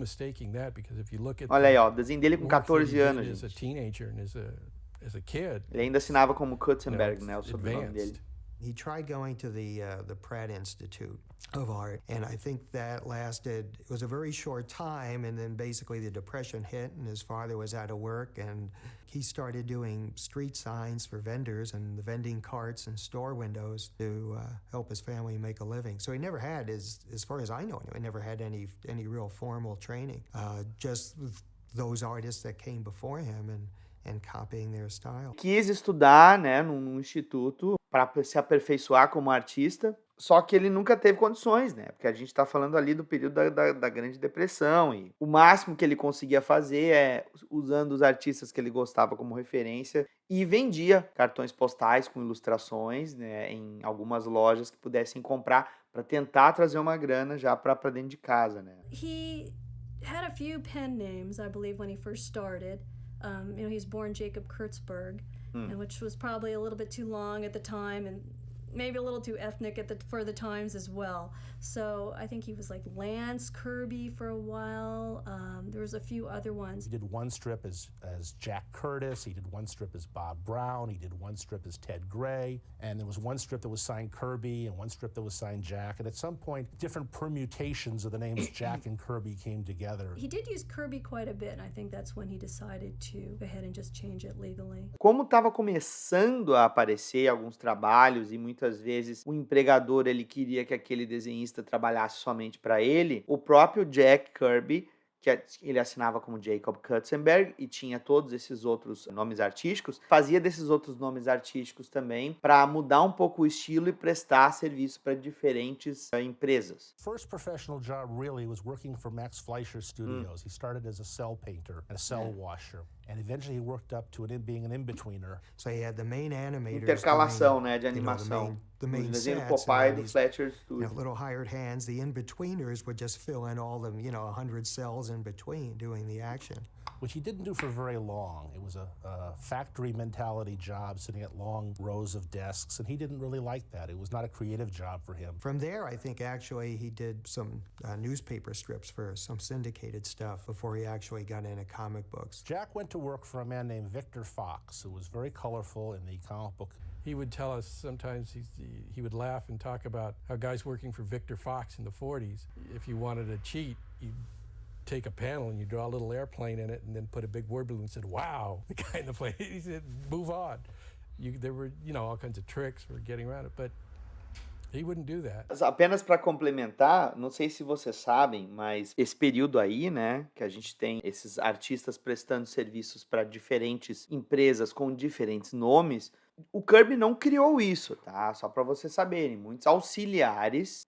mistaking that, because if you look at Olha aí, ó, o desenho dele com work that 14 he anos, did as a gente. teenager and as a kid, Ele ainda assinava como you know, Kutzenberg, it's né, o sobrenome dele. advanced. He tried going to the Pratt Institute of Art, and I think that lasted, it was a very short time, and then basically the Depression hit, and his father was out of work, and he started doing street signs for vendors and the vending carts and store windows to help his family make a living. So he never had, as far as I know, he never had any real formal training, just with those artists that came before him and copying their style. Quis estudar, né, num instituto para se aperfeiçoar como artista, só que ele nunca teve condições, né, porque a gente está falando ali do período da Grande Depressão, e o máximo que ele conseguia fazer é usando os artistas que ele gostava como referência e vendia cartões postais com ilustrações, né, em algumas lojas que pudessem comprar para tentar trazer uma grana já para dentro de casa, né. He had a few pen names, I believe, when he first started. He was born Jacob Kurtzberg, which was probably a little bit too long at the time, and maybe a little too ethnic for the times as well. So I think he was like Lance Kirby for a while. There was a few other ones. He did one strip as Jack Curtis. He did one strip as Bob Brown. He did one strip as Ted Gray. And there was one strip that was signed Kirby and one strip that was signed Jack. And at some point, different permutations of the names Jack and Kirby came together. He did use Kirby quite a bit, and I think that's when he decided to go ahead and just change it legally. Como estava começando a aparecer alguns trabalhos e muitas vezes o empregador ele queria que aquele desenhista trabalhasse somente para ele, o próprio Jack Kirby, que ele assinava como Jacob Kutzenberg e tinha todos esses outros nomes artísticos, fazia desses outros nomes artísticos também para mudar um pouco o estilo e prestar serviço para diferentes empresas. First professional job really was working for Max Fleischer Studios. He started as a cell painter and a cell washer. And eventually he worked up to being an in-betweener. So he had the main animators. Intercalação, né, de animação. The main desenho do sets, Popeye and do these, Fletcher Studios. little hired hands, the in-betweeners would just fill in all the, 100 cells in between doing the action. Which he didn't do for very long. It was a factory mentality job, sitting at long rows of desks, and he didn't really like that. It was not a creative job for him. From there, I think actually he did some newspaper strips for some syndicated stuff before he actually got into comic books. Jack went to work for a man named Victor Fox, who was very colorful in the comic book. He would tell us sometimes, he would laugh and talk about how guys working for Victor Fox in the 40s, if you wanted to cheat, you'd take a panel and you draw a little airplane in it and then put a big word balloon and said, wow, the guy in the plane, he said, move on. There were, all kinds of tricks for getting around it, but he wouldn't do that. Apenas para complementar, não sei se vocês sabem, mas esse período aí, né, que a gente tem esses artistas prestando serviços para diferentes empresas com diferentes nomes, o Kirby não criou isso, tá? Só para vocês saberem, muitos auxiliares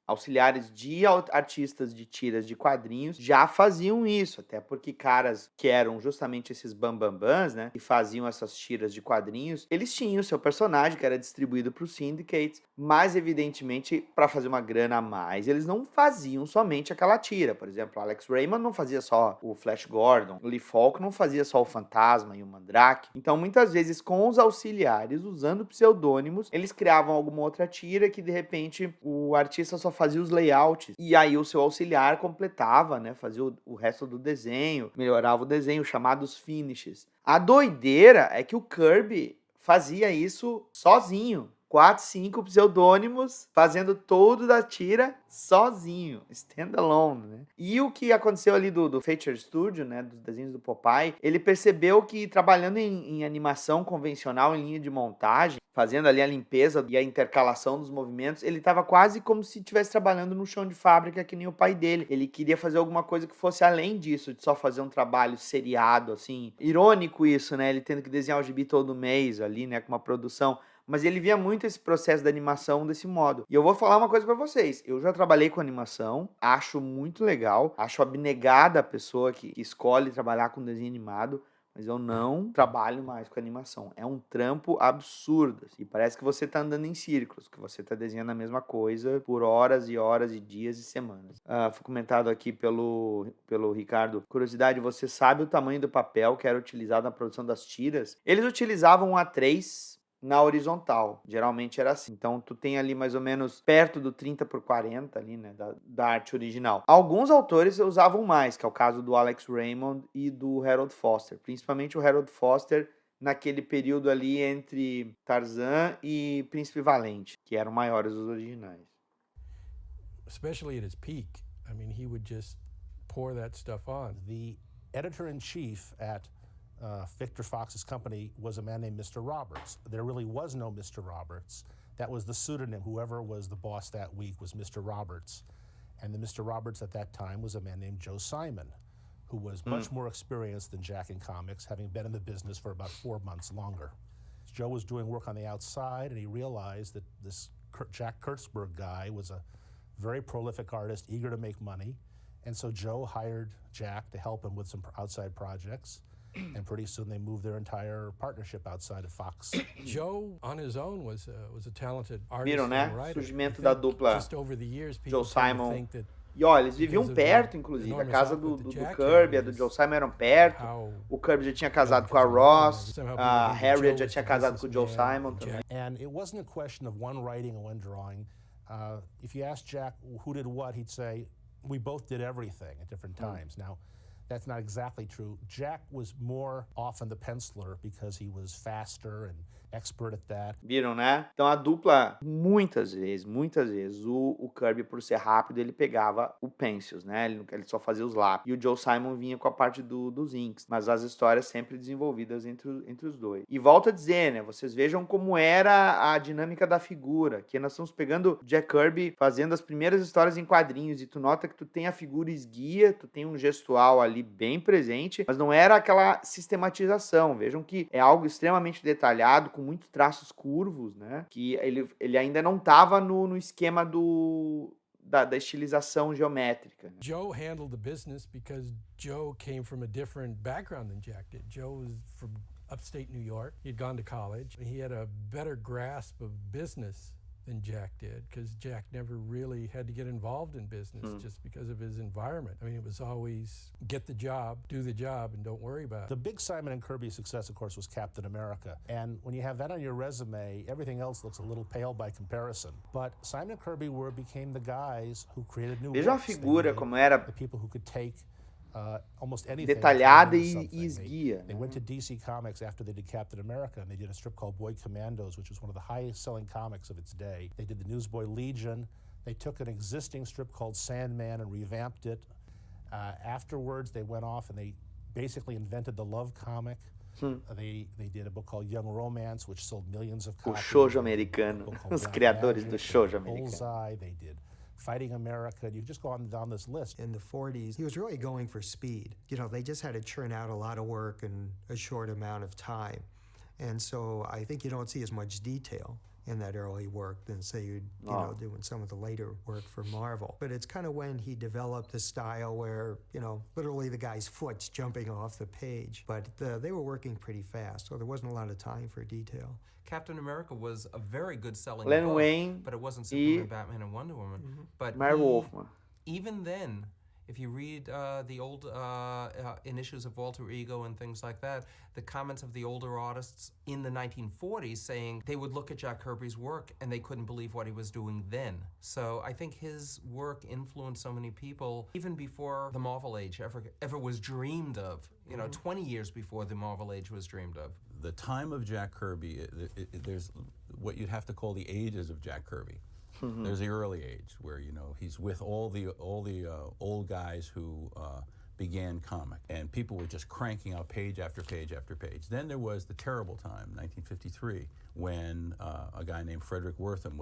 de artistas de tiras de quadrinhos já faziam isso, até porque caras que eram justamente esses bambambãs, né, que faziam essas tiras de quadrinhos, eles tinham o seu personagem que era distribuído para os syndicates, mas evidentemente para fazer uma grana a mais, eles não faziam somente aquela tira. Por exemplo, Alex Raymond não fazia só o Flash Gordon, o Lee Falk não fazia só o Fantasma e o Mandrake. Então, muitas vezes, com os auxiliares, usando pseudônimos, eles criavam alguma outra tira que, de repente, o artista só fazia os layouts. E aí o seu auxiliar completava, né? Fazia o resto do desenho, melhorava o desenho, chamados finishes. A doideira é que o Kirby fazia isso sozinho. 4, 5 pseudônimos fazendo todo da tira sozinho, standalone, né? E o que aconteceu ali do Feature Studio, né, dos desenhos do Popeye, ele percebeu que trabalhando em animação convencional, em linha de montagem, fazendo ali a limpeza e a intercalação dos movimentos, ele estava quase como se estivesse trabalhando no chão de fábrica que nem o pai dele. Ele queria fazer alguma coisa que fosse além disso, de só fazer um trabalho seriado, assim. Irônico isso, né? Ele tendo que desenhar o gibi todo mês ali, né, com uma produção. Mas ele via muito esse processo da animação desse modo. E eu vou falar uma coisa pra vocês. Eu já trabalhei com animação, acho muito legal, acho abnegada a pessoa que escolhe trabalhar com desenho animado, mas eu não trabalho mais com animação. É um trampo absurdo. E parece que você tá andando em círculos, que você tá desenhando a mesma coisa por horas e horas e dias e semanas. Foi comentado aqui pelo Ricardo. Curiosidade, você sabe o tamanho do papel que era utilizado na produção das tiras? Eles utilizavam um A3 na horizontal. Geralmente era assim. Então, tu tem ali mais ou menos perto do 30x40 ali, né, da arte original. Alguns autores usavam mais, que é o caso do Alex Raymond e do Harold Foster. Principalmente o Harold Foster naquele período ali entre Tarzan e Príncipe Valente, que eram maiores os originais. Especially at his peak. I mean, he would just pour that stuff on. The editor-in-chief at Victor Fox's company was a man named Mr. Roberts. There really was no Mr. Roberts. That was the pseudonym. Whoever was the boss that week was Mr. Roberts. And the Mr. Roberts at that time was a man named Joe Simon, who was much more experienced than Jack in comics, having been in the business for about 4 months longer. Joe was doing work on the outside, and he realized that this Jack Kirby guy was a very prolific artist, eager to make money. And so Joe hired Jack to help him with some outside projects. And pretty soon they moved their entire partnership outside of Fox. Joe, on his own, was a talented artist Viram, né? and writer. Surgimento I da think dupla just over the years, Joe people tend to Simon. think that E olha, eles viviam because of perto, the inclusive. A enormous casa output do that Jack Kirby, had a do is Joe Simon eram perto. how O Kirby já tinha casado com a because of Ross. somehow people A think that Harriet Joe já was tinha the casado com o Joe businessman Simon and também. Jack And it wasn't a question of one writing and one drawing. If you asked Jack who did what, he'd say, we both did everything at different times. Now, that's not exactly true. Jack was more often the penciler because he was faster and expert at that. Viram, né? Então a dupla, muitas vezes, o Kirby, por ser rápido, ele pegava o pencils, né? Ele só fazia os lápis. E o Joe Simon vinha com a parte dos inks. Mas as histórias sempre desenvolvidas entre os dois. E volto a dizer, né? Vocês vejam como era a dinâmica da figura. Que nós estamos pegando Jack Kirby fazendo as primeiras histórias em quadrinhos. E tu nota que tu tem a figura esguia, tu tem um gestual ali bem presente. Mas não era aquela sistematização. Vejam que é algo extremamente detalhado, com muitos traços curvos, né? Que ele ainda não estava no esquema da estilização geométrica. Né? Joe handled the business because Joe came from a different background than Jack did. Joe was from upstate New York. He'd gone to college. He had a better grasp of business than Jack did, because Jack never really had to get involved in business just because of his environment. I mean, it was always get the job, do the job, and don't worry about it. The big Simon and Kirby success, of course, was Captain America. And when you have that on your resume, everything else looks a little pale by comparison. But Simon and Kirby became the guys who created new Veja a looks. figura como era The people who could take almost anything. detalhada e esguia. They went to DC Comics after they did Captain America, and they did a strip called Boy Commandos, which was one of the highest-selling comics of its day. They did the Newsboy Legion. They took an existing strip called Sandman and revamped it. Afterwards, they went off and they basically invented the love comic. They did a book called Young Romance, which sold millions of O copies. shoujo americano. Os criadores do shoujo americano. Bullseye, they did Fighting America. You just go on down this list. In the 40s, he was really going for speed. You know, they just had to churn out a lot of work in a short amount of time. And so I think you don't see as much detail in that early work than, say, you know, do in some of the later work for Marvel. But it's kind of when he developed a style where, you know, literally the guy's foot's jumping off the page. But they were working pretty fast, so there wasn't a lot of time for detail. Captain America was a very good selling Len book, Wein but it wasn't Superman, Batman, and Wonder Woman. But Marv Wolfman. even then, if you read the old in issues of Alter Ego and things like that, the comments of the older artists in the 1940s saying they would look at Jack Kirby's work and they couldn't believe what he was doing then. So I think his work influenced so many people even before the Marvel Age ever was dreamed of. You know, 20 years before the Marvel Age was dreamed of. The time of Jack Kirby, there's what you'd have to call the ages of Jack Kirby. There's the early age where, you know, he's with all the old guys who began comic, and people were just cranking out page after page after page. Then there was the terrible time, 1953, when a guy named Frederick Wortham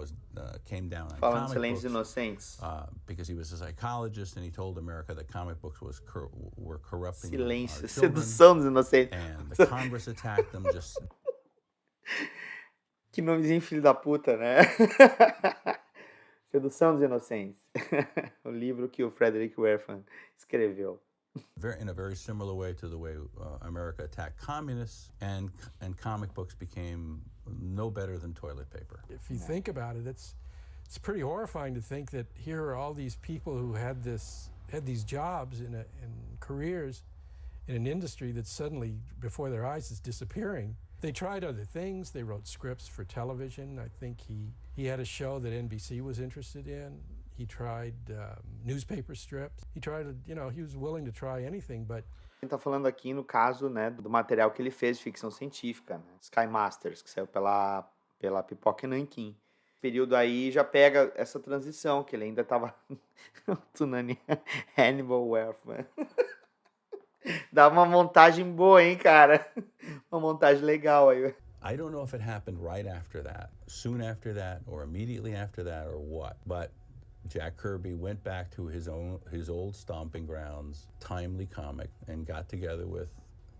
came down on Falando comic Silêncios books Inocentes. because he was a psychologist, and he told America that comic books were corrupting our Silêncio. children, Sedução dos Inocentes. and the Congress attacked them just. Que nomezinho filho da puta, né? Sedução dos Inocentes. O livro que o Frederick Wertham escreveu. In a very similar way to the way America attacked communists, and comic books became no better than toilet paper. If you think about it, it's pretty horrifying to think that here are all these people who had these jobs and careers in an industry that suddenly before their eyes is disappearing. They tried other things. They wrote scripts for television. I think he had a show that NBC was interested in. He tried newspaper strips. He tried, he was willing to try anything, but... A gente tá falando aqui, no caso, né, do material que ele fez de ficção científica, né? Sky Masters, que saiu pela Pipoca e Nanquim. Período aí já pega essa transição, que ele ainda tava... Tsunami Hannibal Werfman. Dá uma montagem boa, hein, cara? Uma montagem legal aí. I don't know if it happened right after that, soon after that, or immediately after that, or what, but Jack Kirby went back to his old stomping grounds, Timely Comic, and got together with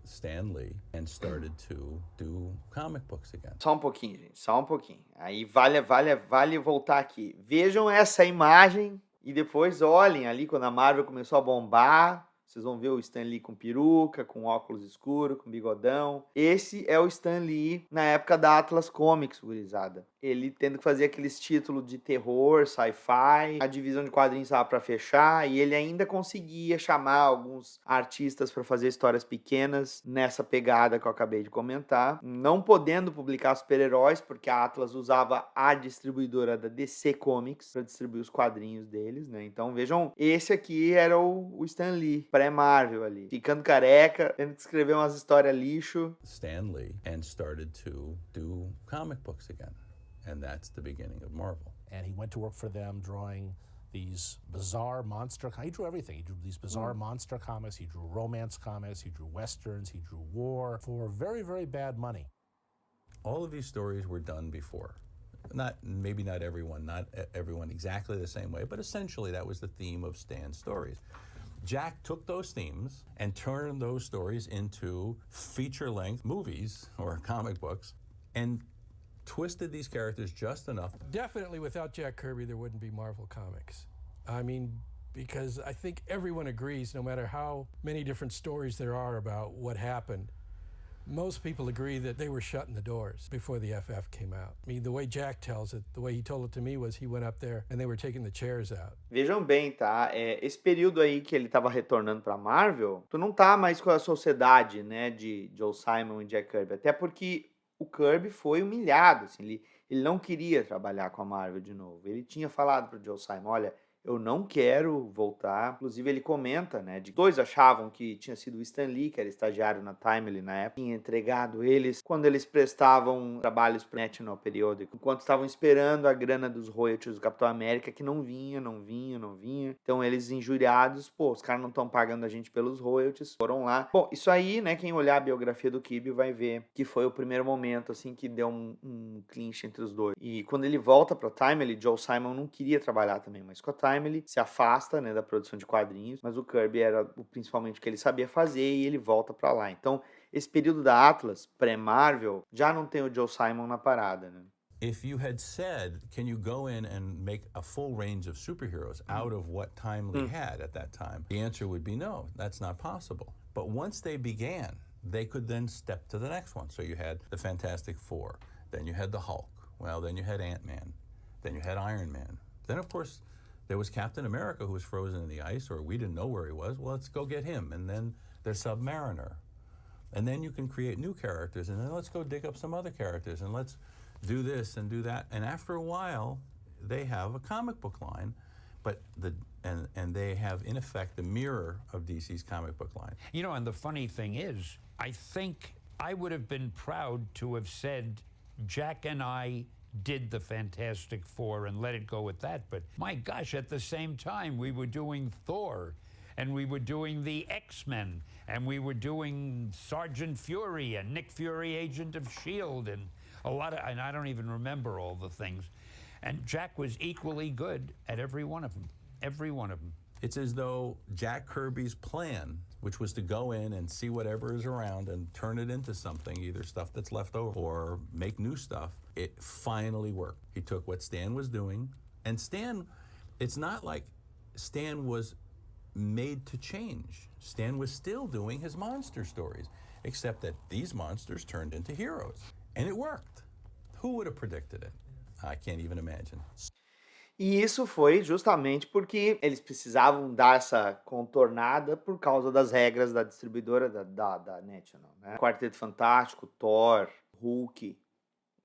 Stan Lee and started to do comic books again. Só um pouquinho, gente, só um pouquinho. Aí vale voltar aqui. Vejam essa imagem e depois olhem ali quando a Marvel começou a bombar. Vocês vão ver o Stan Lee com peruca, com óculos escuros, com bigodão. Esse é o Stan Lee na época da Atlas Comics, gurizada. Ele tendo que fazer aqueles títulos de terror, sci-fi, a divisão de quadrinhos estava para fechar e ele ainda conseguia chamar alguns artistas para fazer histórias pequenas nessa pegada que eu acabei de comentar. Não podendo publicar super-heróis, porque a Atlas usava a distribuidora da DC Comics para distribuir os quadrinhos deles, né? Então vejam, esse aqui era o Stan Lee, pré-Marvel ali, ficando careca, tendo que escrever umas histórias lixo. Stan Lee and started to do comic books again. And that's the beginning of Marvel. And he went to work for them drawing these bizarre monster... He drew everything. He drew these bizarre monster comics. He drew romance comics. He drew westerns. He drew war for very, very bad money. All of these stories were done before. Maybe not everyone exactly the same way, but essentially that was the theme of Stan's stories. Jack took those themes and turned those stories into feature-length movies or comic books and twisted these characters just enough. Definitely without Jack Kirby, there wouldn't be Marvel Comics. I mean, because I think everyone agrees, no matter how many different stories there are about what happened, most people agree that they were shutting the doors before the FF came out. I mean, the way Jack tells it, the way he told it to me was he went up there and they were taking the chairs out. Vejam bem, tá? Esse período aí que ele tava retornando pra Marvel, tu não tá mais com a sociedade, né, de Joe Simon e Jack Kirby. Até porque o Kirby foi humilhado, assim, ele não queria trabalhar com a Marvel de novo. Ele tinha falado pro Joe Simon, olha, eu não quero voltar. Inclusive ele comenta, né, de dois achavam que tinha sido o Stan Lee, que era estagiário na Timely na época, tinha entregado eles quando eles prestavam trabalhos para o National Periódico, enquanto estavam esperando a grana dos royalties do Capitão América, que não vinha. Então eles injuriados, pô, os caras não estão pagando a gente pelos royalties, foram lá. Bom, isso aí, né, quem olhar a biografia do Kirby vai ver que foi o primeiro momento, assim, que deu um clinch entre os dois. E quando ele volta pra Timely, Joe Simon não queria trabalhar também mais com a Timely, se afasta, né, da produção de quadrinhos, mas o Kirby era principalmente o que ele sabia fazer e ele volta pra lá. Então, esse período da Atlas, pré-Marvel, já não tem o Joe Simon na parada, né? If you had said, can you go in and make a full range of superheroes out of what Timely had at that time, the answer would be no, that's not possible. But once they began, they could then step to the next one. So you had the Fantastic Four, then you had the Hulk, well, then you had Ant-Man, then you had Iron Man. Then, of course, there was Captain America who was frozen in the ice, or we didn't know where he was. Well, let's go get him. And then there's Submariner. And then you can create new characters, and then let's go dig up some other characters, and let's do this and do that. And after a while, they have a comic book line, but and they have, in effect, the mirror of DC's comic book line. You know, and the funny thing is, I think I would have been proud to have said, Jack and I did the Fantastic Four and let it go with that. But my gosh, at the same time, we were doing Thor, and we were doing the X-Men, and we were doing Sergeant Fury and Nick Fury, Agent of S.H.I.E.L.D., and and I don't even remember all the things. And Jack was equally good at every one of them. Every one of them. It's as though Jack Kirby's plan, which was to go in and see whatever is around and turn it into something, either stuff that's left over or make new stuff, it finally worked. He took what Stan was doing, and Stan, it's not like Stan was made to change. Stan was still doing his monster stories, except that these monsters turned into heroes. And it worked. Who would have predicted it? I can't even imagine. E isso foi justamente porque eles precisavam dar essa contornada por causa das regras da distribuidora da National, né? Quarteto Fantástico, Thor, Hulk,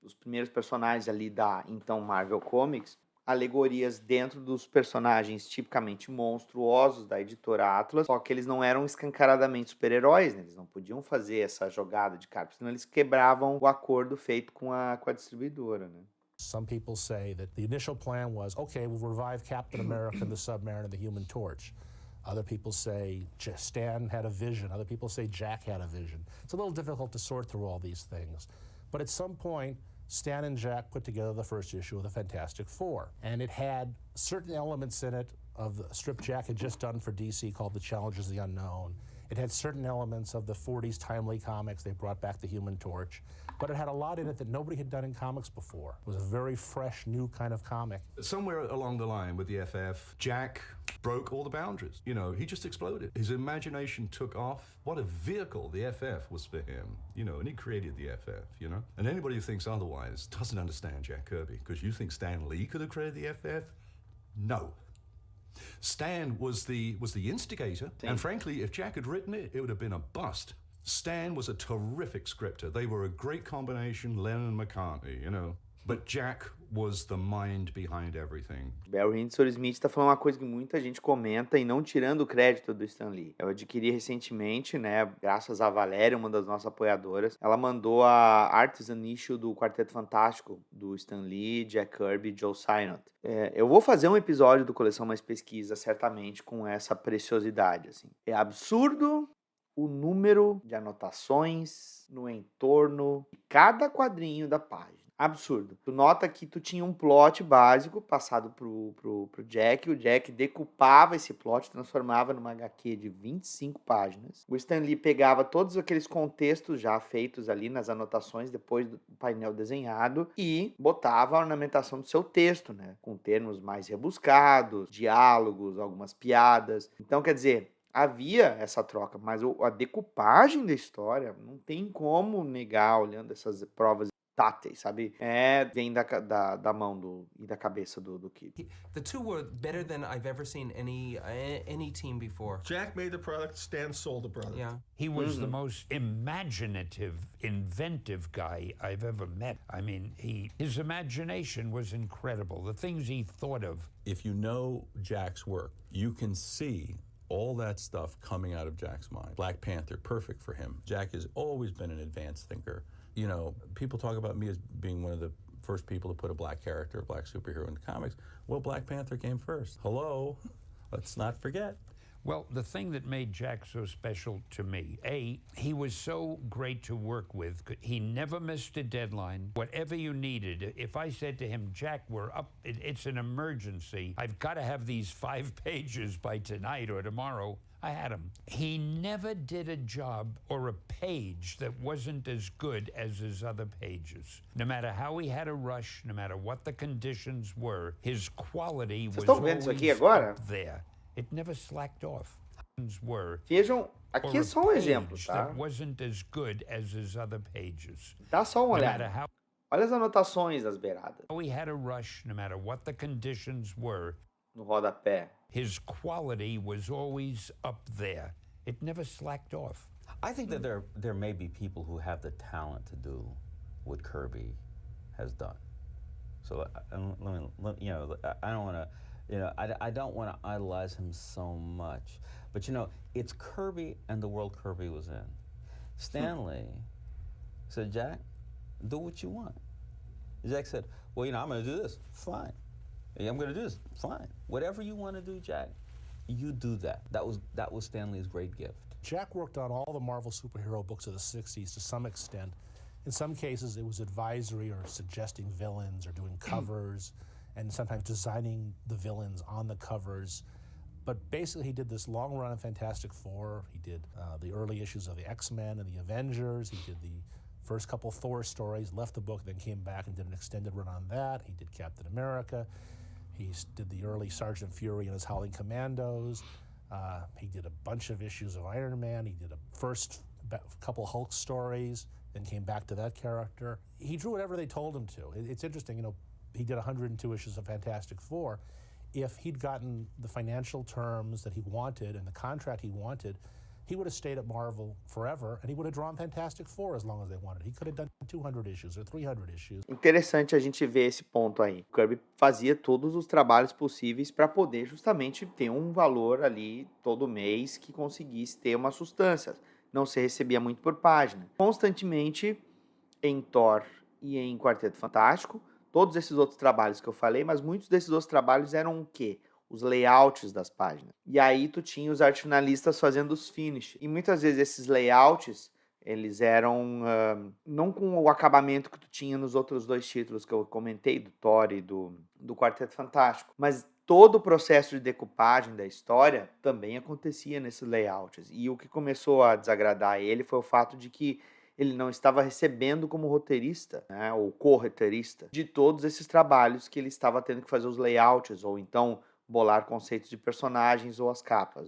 os primeiros personagens ali da então Marvel Comics, alegorias dentro dos personagens tipicamente monstruosos da editora Atlas, só que eles não eram escancaradamente super-heróis, né? Eles não podiam fazer essa jogada de cara, senão eles quebravam o acordo feito com a distribuidora, né? Some people say that the initial plan was, okay, we'll revive Captain America and the Submariner and the Human Torch. Other people say Stan had a vision. Other people say Jack had a vision. It's a little difficult to sort through all these things. But at some point, Stan and Jack put together the first issue of the Fantastic Four. And it had certain elements in it of the strip Jack had just done for DC called The Challengers of the Unknown. It had certain elements of the 40s timely comics. They brought back the Human Torch. But it had a lot in it that nobody had done in comics before. It was a very fresh, new kind of comic. Somewhere along the line with the FF, Jack broke all the boundaries. You know, he just exploded. His imagination took off. What a vehicle the FF was for him, you know, and he created the FF, you know? And anybody who thinks otherwise doesn't understand Jack Kirby, because you think Stan Lee could have created the FF? No. Stan was the instigator, and frankly, if Jack had written it, it would have been a bust. Stan was a terrific scripter. They were a great combination, Lennon and McCartney, you know. But Jack was the mind behind everything. O Windsor Smith está falando uma coisa que muita gente comenta e não tirando o crédito do Stan Lee. Eu adquiri recentemente, né, graças a Valéria, uma das nossas apoiadoras. Ela mandou a Artisan Issue do Quarteto Fantástico, do Stan Lee, Jack Kirby e Joe Sinnott. Eu vou fazer um episódio do Coleção Mais Pesquisa, certamente, com essa preciosidade. Assim. É absurdo o número de anotações no entorno de cada quadrinho da página. Absurdo. Tu nota que tu tinha um plot básico passado pro Jack, o Jack decupava esse plot, transformava numa HQ de 25 páginas. O Stan Lee pegava todos aqueles contextos já feitos ali nas anotações depois do painel desenhado e botava a ornamentação do seu texto, né? Com termos mais rebuscados, diálogos, algumas piadas. Então, quer dizer, havia essa troca, mas a decupagem da história não tem como negar olhando essas provas táteis, sabe? Vem da mão e da cabeça do Kid. The two were better than I've ever seen any team before. Jack made the product, Stan sold the product. Yeah. He was the most imaginative, inventive guy I've ever met. I mean, his imagination was incredible. The things he thought of. If you know Jack's work, you can see all that stuff coming out of Jack's mind. Black Panther, perfect for him. Jack has always been an advanced thinker. You know, people talk about me as being one of the first people to put a black character, a black superhero into comics. Well, Black Panther came first. Hello, let's not forget. Well, the thing that made Jack so special to me, he was so great to work with. He never missed a deadline. Whatever you needed, if I said to him, Jack, we're up, it's an emergency. I've got to have these 5 pages by tonight or tomorrow. I had him. He never did a job or a page that wasn't as good as his other pages. No matter how he had a rush, no matter what the conditions were, his quality was always up there. It never slacked off. Vejam, aqui é só exemplo, tá? That wasn't as good as his other pages. Dá só uma olhada. Olha as anotações das beiradas. We had a rush, no matter what the conditions were. No rodapé. His quality was always up there. It never slacked off. I think that there may be people who have the talent to do what Kirby has done. So I don't want to, I don't want to idolize him so much. But it's Kirby and the world Kirby was in. Stanley said, Jack, do what you want. Jack said, well, I'm going to do this. Fine. I'm going to do this. Fine. Whatever you want to do, Jack, you do that. That was Stanley's great gift. Jack worked on all the Marvel superhero books of the 60s to some extent. In some cases, it was advisory or suggesting villains or doing covers and sometimes designing the villains on the covers. But basically, he did this long run of Fantastic Four. He did the early issues of the X-Men and the Avengers. He did the first couple Thor stories, left the book, then came back and did an extended run on that. He did Captain America. He did the early Sergeant Fury and his Howling Commandos. He did a bunch of issues of Iron Man. He did a first couple Hulk stories, then came back to that character. He drew whatever they told him to. It's interesting, he did 102 issues of Fantastic Four. If he'd gotten the financial terms that he wanted and the contract he wanted, he would have stayed at Marvel forever, and he would have drawn Fantastic Four as long as they wanted. He could have done 200 issues or 300 issues. Interessante a gente ver esse ponto aí. O Kirby fazia todos os trabalhos possíveis para poder justamente ter um valor ali todo mês que conseguisse ter uma substância. Não se recebia muito por página. Constantemente em Thor e em Quarteto Fantástico, todos esses outros trabalhos que eu falei, mas muitos desses outros trabalhos eram o quê? Os layouts das páginas. E aí tu tinha os arte finalistas fazendo os finish. E muitas vezes esses layouts, eles eram não com o acabamento que tu tinha nos outros 2 títulos que eu comentei, do Thor e do Quarteto Fantástico, mas todo o processo de decupagem da história também acontecia nesses layouts. E o que começou a desagradar ele foi o fato de que ele não estava recebendo como roteirista, né, ou co-roteirista, de todos esses trabalhos que ele estava tendo que fazer os layouts, ou então bolar conceitos de personagens ou as capas.